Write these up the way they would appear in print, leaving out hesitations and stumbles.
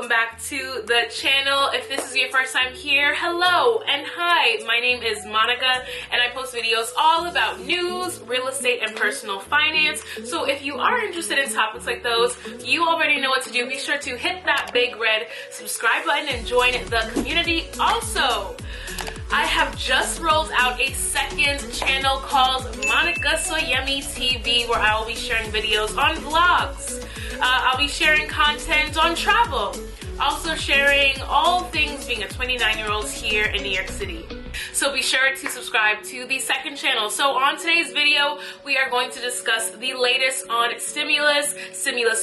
welcome back to the channel. If this is your first time here, hello and hi. My name is Monica and I post videos all about news, real estate, and personal finance. So if you are interested in topics like those, you already know what to do. Be sure to hit that big red subscribe button and join the community. Also, I have just rolled out a second channel called Monica Soyemi TV, where I will be sharing videos on vlogs. I'll be sharing content on travel, also sharing all things being a 29-year-old here in New York City. So be sure to subscribe to the second channel. So on today's video, we are going to discuss the latest on stimulus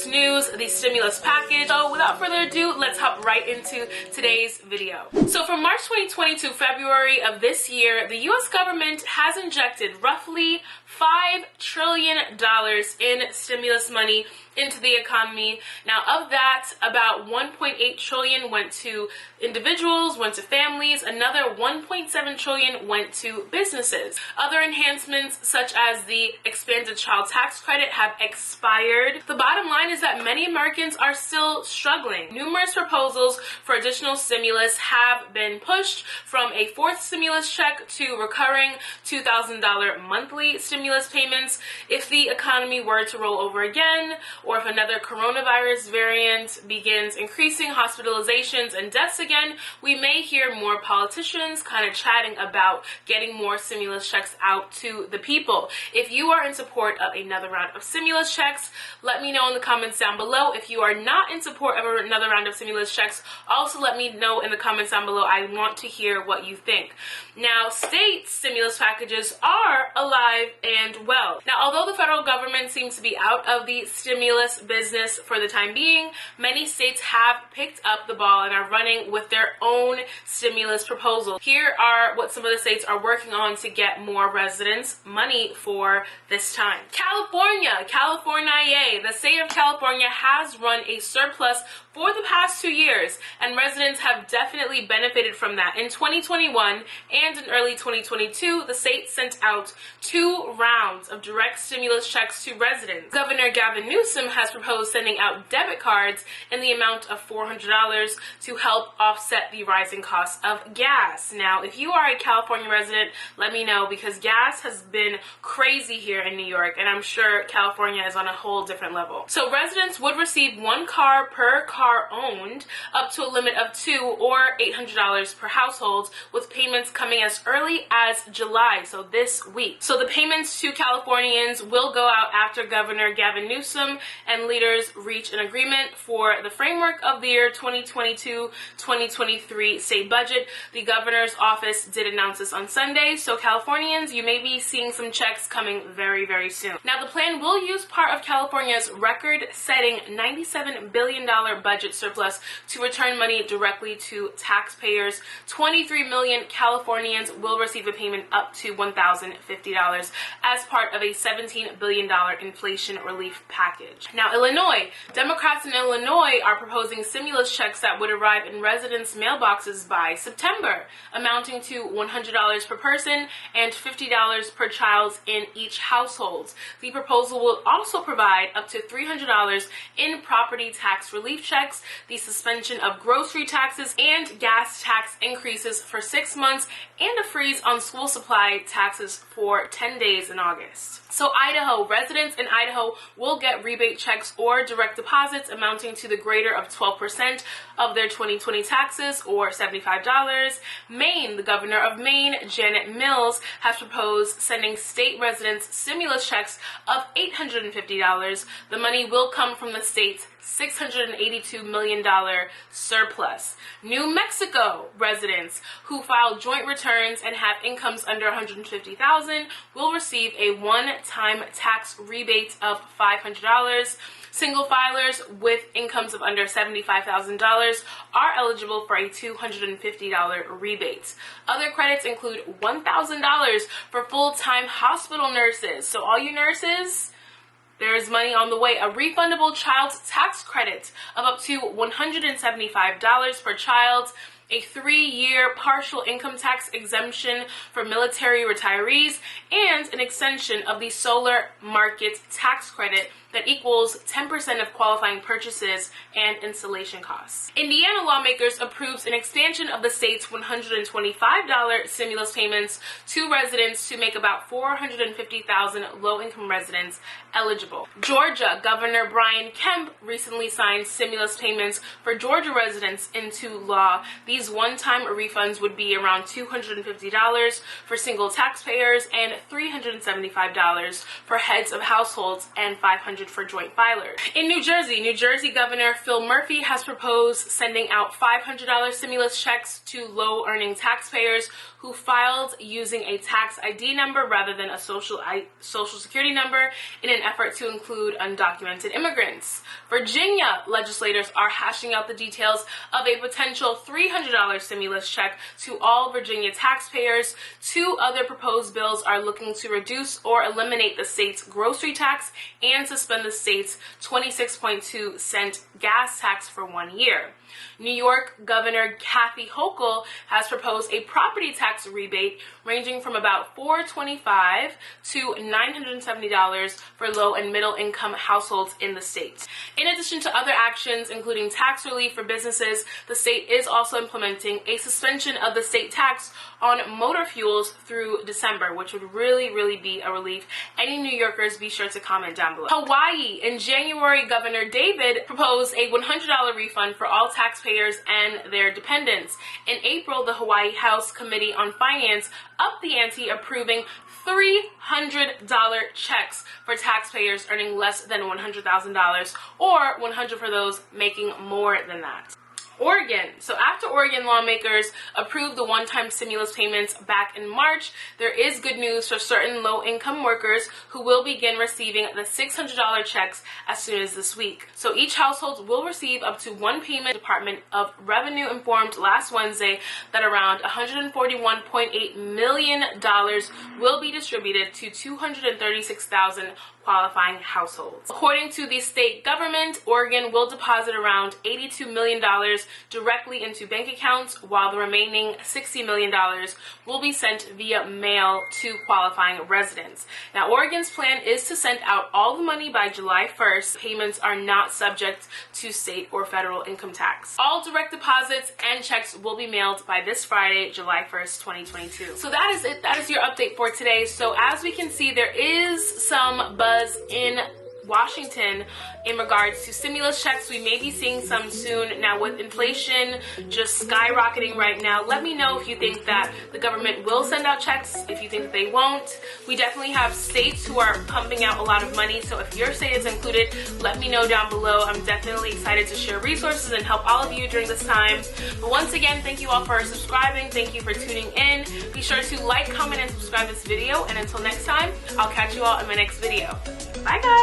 news, the stimulus package. So without further ado, let's hop right into today's video. So from March 2020 to February of this year, the US government has injected roughly $5 trillion in stimulus money into the economy. Now, of that, about $1.8 trillion went to individuals, went to families, another $1.7 trillion went to businesses. Other enhancements, such as the expanded child tax credit, have expired. The bottom line is that many Americans are still struggling. Numerous proposals for additional stimulus have been pushed, from a fourth stimulus check to recurring $2,000 monthly stimulus payments if the economy were to roll over again, or if another coronavirus variant begins increasing hospitalizations and deaths again. We may hear more politicians kind of chatting about getting more stimulus checks out to the people. If you are in support of another round of stimulus checks, let me know in the comments down below. If you are not in support of another round of stimulus checks, also let me know in the comments down below. I want to hear what you think. Now, state stimulus packages are alive and well. Now, although the federal government seems to be out of the stimulus business for the time being, many states have picked up the ball and are running with their own stimulus proposals. Here are what some of the states are working on to get more residents money for this time. California, the state of California has run a surplus for the past 2 years, and residents have definitely benefited from that. In 2021 and in early 2022, the state sent out 2 rounds of direct stimulus checks to residents. Governor Gavin Newsom has proposed sending out debit cards in the amount of $400 to help offset the rising cost of gas. Now, if you are a California resident, let me know, because gas has been crazy here in New York, and I'm sure California is on a whole different level. So residents would receive 1 car per car owned, up to a limit of 2 or $800 per household, with payments coming as early as July, so this week. So the payments to Californians will go out after Governor Gavin Newsom and leaders reach an agreement for the framework of the year 2022-2023 state budget. The governor's office did announce this on Sunday, so Californians, you may be seeing some checks coming very, very soon. Now, the plan will use part of California's record-setting $97 billion budget surplus to return money directly to taxpayers. 23 million Californians will receive a payment up to $1,050 as part of a $17 billion inflation relief package. Now, Illinois. Democrats in Illinois are proposing stimulus checks that would arrive in residents' mailboxes by September, amounting to $100 per person and $50 per child in each household. The proposal will also provide up to $300 in property tax relief checks, the suspension of grocery taxes and gas tax increases for 6 months, and a freeze on school supply taxes for 10 days in August. So Idaho, residents in Idaho will get rebate checks or direct deposits amounting to the greater of 12% of their 2020 taxes, or $75. Maine, the governor of Maine, Janet Mills, has proposed sending state residents stimulus checks of $850. The money will come from the state's $682 million surplus. New Mexico residents who file joint returns and have incomes under $150,000 will receive a one-time tax rebate of $500. Single filers with incomes of under $75,000 are eligible for a $250 rebate. Other credits include $1,000 for full-time hospital nurses. So all you nurses, there's money on the way. A refundable child tax credit of up to $175 per child. A 3-year partial income tax exemption for military retirees, and an extension of the solar market tax credit that equals 10% of qualifying purchases and installation costs. Indiana lawmakers approves an expansion of the state's $125 stimulus payments to residents to make about 450,000 low-income residents eligible. Georgia Governor Brian Kemp recently signed stimulus payments for Georgia residents into law. These one-time refunds would be around $250 for single taxpayers and $375 for heads of households and $500 for joint filers. In New Jersey Governor Phil Murphy has proposed sending out $500 stimulus checks to low-earning taxpayers who filed using a tax ID number rather than a social security number in an effort to include undocumented immigrants. Virginia legislators are hashing out the details of a potential $300 stimulus check to all Virginia taxpayers. Two other proposed bills are looking to reduce or eliminate the state's grocery tax and suspend the state's 26.2-cent gas tax for 1 year. New York Governor Kathy Hochul has proposed a property tax rebate ranging from about $425 to $970 for low and middle income households in the state. In addition to other actions, including tax relief for businesses, the state is also implementing a suspension of the state tax on motor fuels through December, which would really be a relief. Any New Yorkers, be sure to comment down below. Hawaii. In January, Governor David proposed a $100 refund for all taxpayers and their dependents. In April, the Hawaii House Committee on Finance upped the ante, approving $300 checks for taxpayers earning less than $100,000 or $100 for those making more than that. Oregon. So after Oregon lawmakers approved the one-time stimulus payments back in March, there is good news for certain low-income workers who will begin receiving the $600 checks as soon as this week. So each household will receive up to one payment. Department of Revenue informed last Wednesday that around $141.8 million will be distributed to 236,000 qualifying households. According to the state government, Oregon will deposit around $82 million directly into bank accounts, while the remaining $60 million will be sent via mail to qualifying residents. Now, Oregon's plan is to send out all the money by July 1st. Payments are not subject to state or federal income tax. All direct deposits and checks will be mailed by this Friday, July 1st, 2022. So that is it. That is your update for today. So as we can see, there is some buzz in Washington in regards to stimulus checks. We may be seeing some soon. Now, with inflation just skyrocketing right now, let me know if you think that the government will send out checks, if you think they won't. We definitely have states who are pumping out a lot of money, so if your state is included, let me know down below. I'm definitely excited to share resources and help all of you during this time. But once again, thank you all for subscribing. Thank you for tuning in. Be sure to like, comment, and subscribe this video. And until next time, I'll catch you all in my next video. Bye, guys.